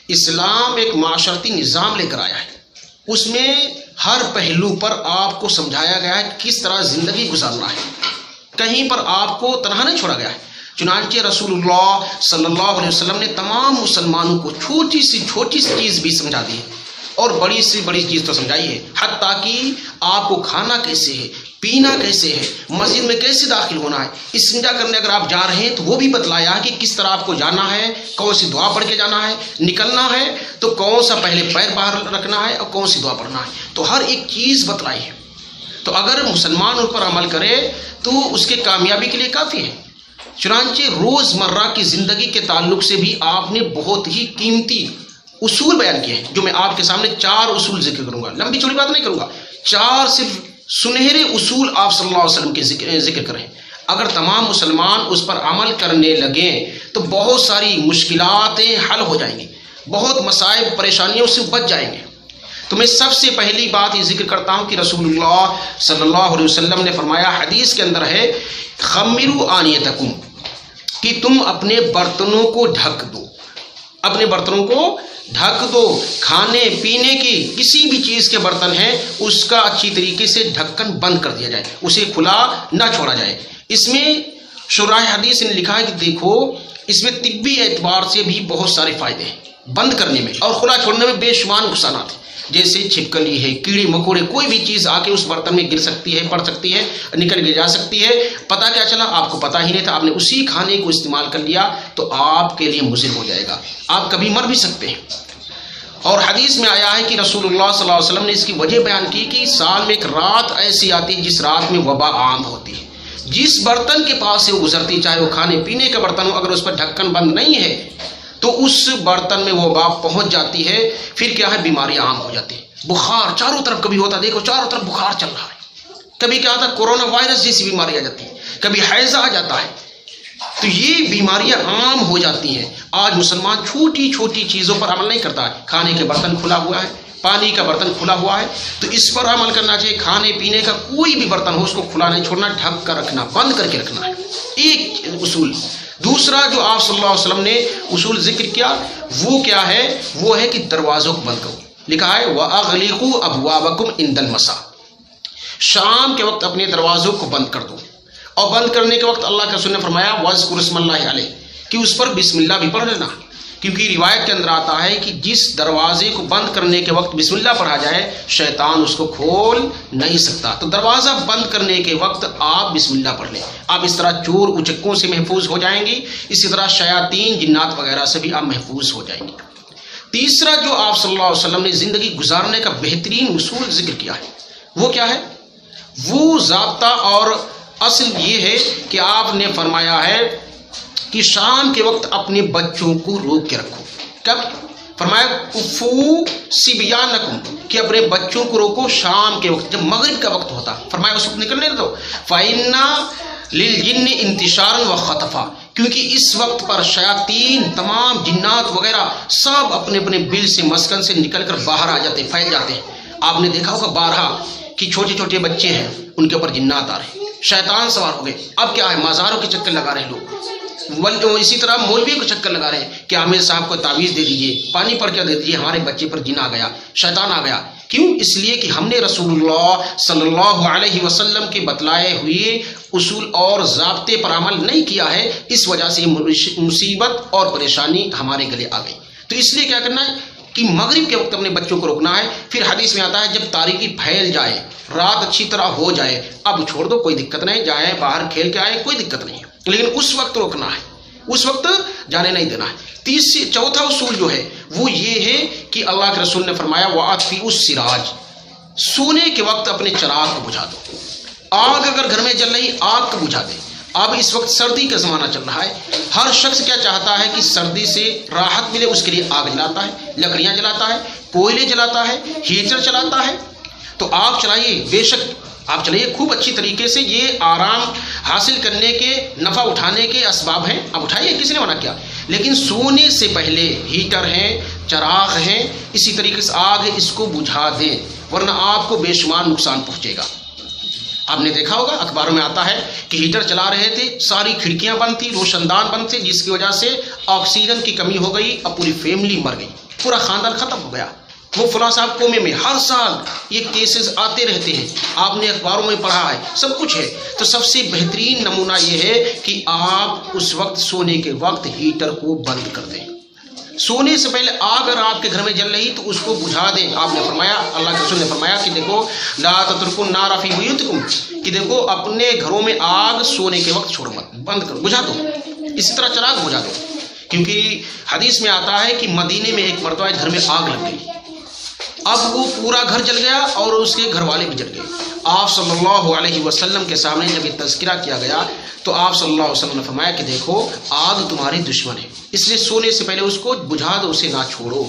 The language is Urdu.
اسلام ایک معاشرتی نظام لے کر آیا ہے، اس میں ہر پہلو پر آپ کو سمجھایا گیا ہے کس طرح زندگی گزارنا ہے، کہیں پر آپ کو تنہا نہیں چھوڑا گیا ہے۔ چنانچہ رسول اللہ صلی اللہ علیہ وسلم نے تمام مسلمانوں کو چھوٹی سی چیز بھی سمجھا دی اور بڑی سی بڑی چیز تو سمجھائی ہے، حتیٰ کہ آپ کو کھانا کیسے ہے، پینا کیسے ہے، مسجد میں کیسے داخل ہونا ہے، استنجا کرنے اگر آپ جا رہے ہیں تو وہ بھی بتلایا کہ کس طرح آپ کو جانا ہے، کون سی دعا پڑھ کے جانا ہے، نکلنا ہے تو کون سا پہلے پیر باہر رکھنا ہے اور کون سی دعا پڑھنا ہے، تو ہر ایک چیز بتلائی ہے۔ تو اگر مسلمان ان پر عمل کرے تو اس کے کامیابی کے لیے کافی ہے۔ چنانچہ روزمرہ کی زندگی کے تعلق سے بھی آپ نے بہت ہی قیمتی اصول بیان کیے ہیں، جو میں آپ کے سامنے 4 اصول ذکر کروں گا، لمبی چوڑی بات نہیں کروں گا، 4 صرف سنہرے اصول آپ صلی اللہ علیہ وسلم کے ذکر کریں۔ اگر تمام مسلمان اس پر عمل کرنے لگیں تو بہت ساری مشکلاتیں حل ہو جائیں گی، بہت مصائب پریشانیوں سے بچ جائیں گے۔ تو میں سب سے پہلی بات یہ ذکر کرتا ہوں کہ رسول اللہ صلی اللہ علیہ وسلم نے فرمایا، حدیث کے اندر ہے، خمروا آنیتکم، کہ تم اپنے برتنوں کو ڈھک دو، اپنے برتنوں کو ڈھک دو۔ کھانے پینے کی کسی بھی چیز کے برتن ہیں اس کا اچھی طریقے سے ڈھکن بند کر دیا جائے، اسے کھلا نہ چھوڑا جائے۔ اس میں شراح حدیث نے لکھا ہے کہ دیکھو اس میں طبی اعتبار سے بھی بہت سارے فائدے ہیں، بند کرنے میں اور کھلا چھوڑنے میں بے شمار نقصانات ہیں، جیسے چھپکلی ہے، کیڑے مکوڑے، کوئی بھی چیز آ کے اس برتن میں گر سکتی ہے، پڑ سکتی ہے، نکل کے جا سکتی ہے، پتہ کیا چلا آپ کو پتہ ہی نہیں تھا، آپ نے اسی کھانے کو استعمال کر لیا تو آپ کے لیے مضر ہو جائے گا، آپ کبھی مر بھی سکتے ہیں۔ اور حدیث میں آیا ہے کہ رسول اللہ صلی اللہ علیہ وسلم نے اس کی وجہ بیان کی کہ سال میں ایک رات ایسی آتی ہے جس رات میں وبا عام ہوتی ہے، جس برتن کے پاس سے وہ گزرتی، چاہے وہ کھانے پینے کا برتن ہو، اگر اس پر ڈھکن بند نہیں ہے تو اس برتن میں وہ وبا پہنچ جاتی ہے، پھر کیا ہے، بیماری عام ہو جاتی ہے۔ بخار چاروں طرف کبھی ہوتا ہے، دیکھو چاروں طرف بخار چل رہا ہے، کبھی کیا ہوتا ہے کورونا وائرس جیسی بیماری آ جاتی ہے، کبھی حیضہ آ جاتا ہے، تو یہ بیماریاں عام ہو جاتی ہیں۔ آج مسلمان چھوٹی چھوٹی چیزوں پر عمل نہیں کرتا ہے، کھانے کے برتن کھلا ہوا ہے، پانی کا برتن کھلا ہوا ہے، تو اس پر عمل کرنا چاہیے۔ کھانے پینے کا کوئی بھی برتن ہو اس کو کھلا نہیں چھوڑنا، ڈھک کر رکھنا، بند کر کے رکھنا ہے، ایک اصول۔ دوسرا جو آپ صلی اللہ علیہ وسلم نے اصول ذکر کیا وہ کیا ہے، وہ ہے کہ دروازوں کو بند کرو۔ لکھا ہے وَأَغْلِقُوا أَبْوَابَكُمْ عِنْدَ الْمَسَاءِ، شام کے وقت اپنے دروازوں کو بند کر دو، اور بند کرنے کے وقت اللہ کے رسول نے فرمایا وَاذْكُرُ اسْمَ اللَّهِ عَلَيْهِ، کہ اس پر بسم اللہ بھی پڑھ لینا، کیونکہ روایت کے اندر آتا ہے کہ جس دروازے کو بند کرنے کے وقت بسم اللہ پڑھا جائے شیطان اس کو کھول نہیں سکتا۔ تو دروازہ بند کرنے کے وقت آپ بسم اللہ پڑھ لیں، آپ اس طرح چور اچکوں سے محفوظ ہو جائیں گی، اسی طرح شیاطین جنات وغیرہ سے بھی آپ محفوظ ہو جائیں گے۔ تیسرا جو آپ صلی اللہ علیہ وسلم نے زندگی گزارنے کا بہترین اصول ذکر کیا ہے وہ کیا ہے، وہ ضابطہ اور اصل یہ ہے کہ آپ نے فرمایا ہے کہ شام کے وقت اپنے بچوں کو روک کے رکھو۔ کب؟ فرمایا کفو صبیانکم، کہ اپنے بچوں کو روکو شام کے وقت، جب مغرب کا وقت ہوتا، فرمایا اس وقت نکلنے دو۔ فَإِنَّ لِلْجِنِّ انتشارًا وَخَطَفًا، کیونکہ اس وقت پر شیاطین تمام جنات وغیرہ سب اپنے اپنے بل سے مسکن سے نکل کر باہر آ جاتے ہیں، پھیل جاتے ہیں۔ آپ نے دیکھا ہوگا بارہا کہ چھوٹے چھوٹے بچے ہیں ان کے اوپر جنات آ رہے ہیں، شیطان سوار ہو گئے۔ اب کیا ہے، مزاروں کے چکر لگا رہے ہیں لوگ، اسی طرح مولوی کو چکر لگا رہے ہیں کہ عامر صاحب کو تعویذ دے دیجئے، پانی پڑھ کے دے دیجئے، ہمارے بچے پر جن آ گیا، شیطان آ گیا۔ کیوں؟ اس لیے کہ ہم نے رسول اللہ صلی اللہ علیہ وسلم کے بتلائے ہوئے اصول اور ضابطے پر عمل نہیں کیا ہے، اس وجہ سے مصیبت اور پریشانی ہمارے گلے آ گئی۔ تو اس لیے کیا کرنا ہے کہ مغرب کے وقت اپنے بچوں کو روکنا ہے۔ پھر حدیث میں آتا ہے جب تاریکی پھیل جائے، رات اچھی طرح ہو جائے، اب چھوڑ دو، کوئی دقت نہیں، جائیں باہر کھیل کے آئے، کوئی دقت نہیں ہے، لیکن اس وقت روکنا ہے، اس وقت جانے نہیں دینا ہے۔ چوتھا اصول جو ہے وہ یہ ہے کہ اللہ کے رسول نے فرمایا وَأَطْفِئُوا السِّرَاجَ، سونے کے وقت اپنے چراغ کو بجھا دو۔ آگ اگر گھر میں جل رہی، آگ کو بجھا دے۔ اب اس وقت سردی کا زمانہ چل رہا ہے، ہر شخص کیا چاہتا ہے کہ سردی سے راحت ملے، اس کے لیے آگ جلاتا ہے، لکڑیاں جلاتا ہے، کوئلے جلاتا ہے، ہیٹر چلاتا ہے۔ تو آپ چلائیے، بے شک آپ چلائیے خوب اچھی طریقے سے، یہ آرام حاصل کرنے کے، نفع اٹھانے کے اسباب ہیں، آپ اٹھائیے، کسی نے منع کیا، لیکن سونے سے پہلے ہیٹر ہیں، چراغ ہیں، اسی طریقے سے آگ ہے، اس کو بجھا دیں، ورنہ آپ کو بے شمار نقصان پہنچے گا۔ آپ نے دیکھا ہوگا اخباروں میں آتا ہے کہ ہیٹر چلا رہے تھے، ساری کھڑکیاں بند تھی، روشن دان بند تھے، جس کی وجہ سے آکسیجن کی کمی ہو گئی، اب پوری فیملی مر گئی، پورا خاندان ختم ہو گیا۔ وہ فلاں صاحب کومے میں، ہر سال یہ کیسز آتے رہتے ہیں، آپ نے اخباروں میں پڑھا ہے، سب کچھ ہے۔ تو سب سے بہترین نمونہ یہ ہے کہ آپ اس وقت سونے کے وقت ہیٹر کو بند کر دیں۔ سونے سے پہلے آگ اگر آپ کے گھر میں جل رہی تو اس کو بجھا دیں۔ آپ نے فرمایا، اللہ کے رسول نے فرمایا کہ دیکھو لا تترکوا النار فی بیوتکم، کہ دیکھو اپنے گھروں میں آگ سونے کے وقت چھوڑو مت، بند کرو، بجھا دو۔ اسی طرح چراغ بجھا دو، کیونکہ حدیث میں آتا ہے کہ مدینے میں ایک مرتبہ گھر میں آگ لگ گئی، اب وہ پورا گھر جل گیا اور اس کے گھر والے بھی جل گئے۔ آپ صلی اللہ علیہ وسلم کے سامنے جب یہ تذکرہ کیا گیا تو آپ صلی اللہ علیہ وسلم نے فرمایا کہ دیکھو آگ تمہاری دشمن ہے، اس لیے سونے سے پہلے اس کو بجھا دو، اسے نہ چھوڑو۔